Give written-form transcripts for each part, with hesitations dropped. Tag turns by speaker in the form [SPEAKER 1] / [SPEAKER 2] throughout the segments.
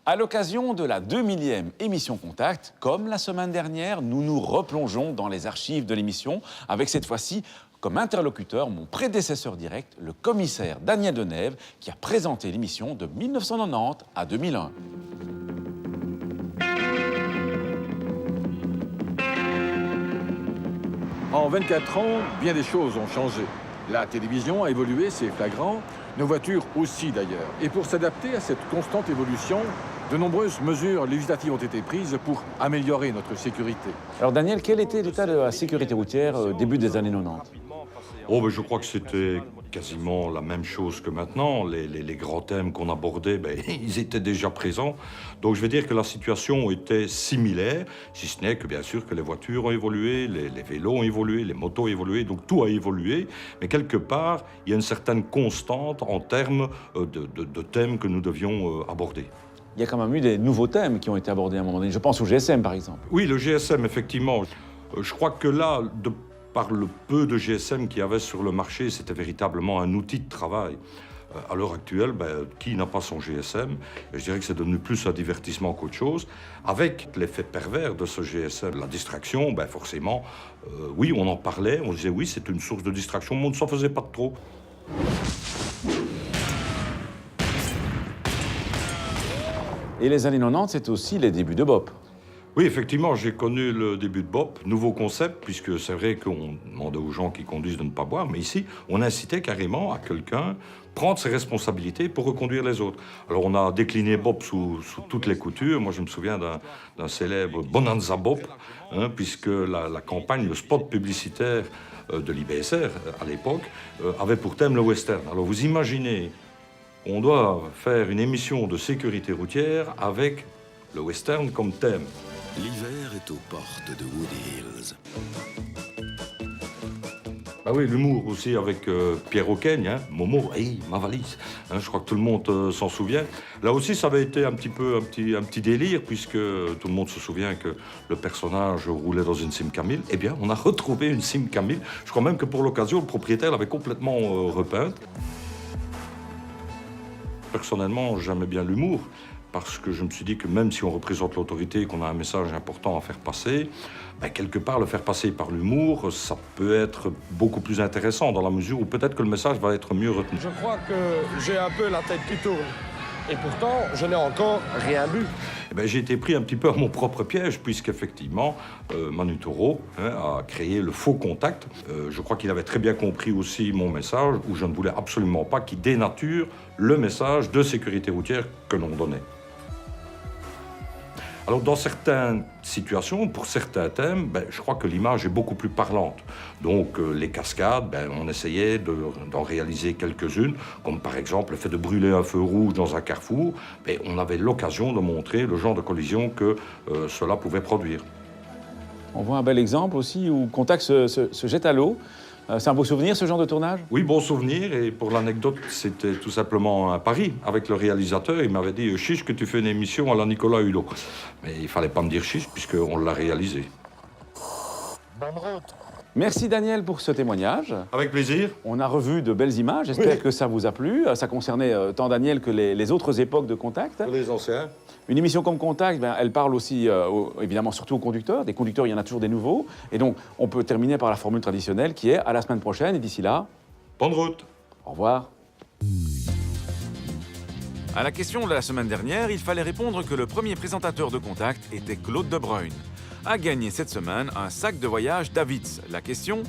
[SPEAKER 1] À l'occasion de la 2000e émission Contact, comme la semaine dernière, nous nous replongeons dans les archives de l'émission avec cette fois-ci comme interlocuteur mon prédécesseur direct, le commissaire Daniel Denève, qui a présenté l'émission de 1990 à 2001.
[SPEAKER 2] En 24 ans, bien des choses ont changé. La télévision a évolué, c'est flagrant, nos voitures aussi d'ailleurs. Et pour s'adapter à cette constante évolution, de nombreuses mesures législatives ont été prises pour améliorer notre sécurité.
[SPEAKER 1] Alors Daniel, quel était l'état de la sécurité routière au début des années 90 ?
[SPEAKER 3] Oh, ben, je crois que c'était quasiment la même chose que maintenant. Les grands thèmes qu'on abordait, ben, ils étaient déjà présents. Donc je vais dire que la situation était similaire, si ce n'est que bien sûr que les voitures ont évolué, les vélos ont évolué, les motos ont évolué, donc tout a évolué. Mais quelque part, il y a une certaine constante en termes de thèmes que nous devions aborder.
[SPEAKER 1] Il y a quand même eu des nouveaux thèmes qui ont été abordés à un moment donné. Je pense au GSM, par exemple.
[SPEAKER 3] Oui, le GSM, effectivement. Je crois que là, par le peu de GSM qu'il y avait sur le marché, c'était véritablement un outil de travail. À l'heure actuelle, ben, qui n'a pas son GSM? Je dirais que c'est devenu plus un divertissement qu'autre chose. Avec l'effet pervers de ce GSM, la distraction, ben, forcément, oui, on en parlait, on disait oui, c'est une source de distraction, mais on ne s'en faisait pas de trop.
[SPEAKER 1] Et les années 90, c'est aussi les débuts de Bop.
[SPEAKER 3] Oui, effectivement, j'ai connu le début de Bop, nouveau concept, puisque c'est vrai qu'on demandait aux gens qui conduisent de ne pas boire, mais ici, on incitait carrément à quelqu'un prendre ses responsabilités pour reconduire les autres. Alors, on a décliné Bop sous toutes les coutures. Moi, je me souviens d'un célèbre Bonanza Bop, hein, puisque la campagne, le spot publicitaire de l'IBSR, à l'époque, avait pour thème le western. Alors, vous imaginez, on doit faire une émission de sécurité routière avec le western comme thème.
[SPEAKER 4] L'hiver est aux portes de Woody Hills.
[SPEAKER 3] Ah oui, l'humour aussi avec Pierre Auqueigne, hein, Momo, hey, ma valise. Hein, je crois que tout le monde s'en souvient. Là aussi, ça avait été un petit délire, puisque tout le monde se souvient que le personnage roulait dans une Sim Camille. Eh bien, on a retrouvé une Sim Camille. Je crois même que pour l'occasion, le propriétaire l'avait complètement repeinte. Personnellement, j'aimais bien l'humour, parce que je me suis dit que même si on représente l'autorité et qu'on a un message important à faire passer, ben quelque part, le faire passer par l'humour, ça peut être beaucoup plus intéressant dans la mesure où peut-être que le message va être mieux retenu.
[SPEAKER 5] Je crois que j'ai un peu la tête qui tourne. Et pourtant, je n'ai encore rien bu.
[SPEAKER 3] Eh ben, j'ai été pris un petit peu à mon propre piège, puisqu'effectivement, Manu Taureau a créé le faux contact. Je crois qu'il avait très bien compris aussi mon message, où je ne voulais absolument pas qu'il dénature le message de sécurité routière que l'on donnait. Alors, dans certaines situations, pour certains thèmes, ben, je crois que l'image est beaucoup plus parlante. Donc, les cascades, ben, on essayait d'en réaliser quelques-unes, comme par exemple le fait de brûler un feu rouge dans un carrefour. Ben, on avait l'occasion de montrer le genre de collision que cela pouvait produire.
[SPEAKER 1] On voit un bel exemple aussi où Contact se jette à l'eau. C'est un beau souvenir, ce genre de tournage?
[SPEAKER 3] Oui, bon souvenir. Et pour l'anecdote, c'était tout simplement un pari avec le réalisateur. Il m'avait dit « Chiche, que tu fais une émission à la Nicolas Hulot ». Mais il fallait pas me dire chiche, puisqu'on l'a réalisé.
[SPEAKER 5] Bonne route.
[SPEAKER 1] Merci Daniel pour ce témoignage.
[SPEAKER 3] Avec plaisir.
[SPEAKER 1] On a revu de belles images, j'espère que ça vous a plu. Ça concernait tant Daniel que les autres époques de Contact.
[SPEAKER 3] Les anciens.
[SPEAKER 1] Une émission comme Contact, ben, elle parle aussi, évidemment, surtout aux conducteurs. Des conducteurs, il y en a toujours des nouveaux. Et donc, on peut terminer par la formule traditionnelle qui est à la semaine prochaine. Et d'ici là,
[SPEAKER 3] Bonne route.
[SPEAKER 1] au revoir.
[SPEAKER 6] À la question de la semaine dernière, il fallait répondre que le premier présentateur de Contact était Claude De Bruyne. A gagné cette semaine un sac de voyage Davids. La question: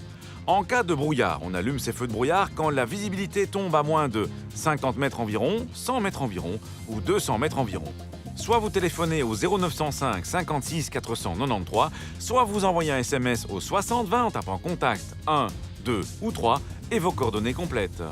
[SPEAKER 6] en cas de brouillard, on allume ces feux de brouillard quand la visibilité tombe à moins de 50 mètres environ, 100 mètres environ ou 200 mètres environ. Soit vous téléphonez au 0905 56 493, soit vous envoyez un SMS au 60 20 en tapant Contact 1, 2 ou 3 et vos coordonnées complètes.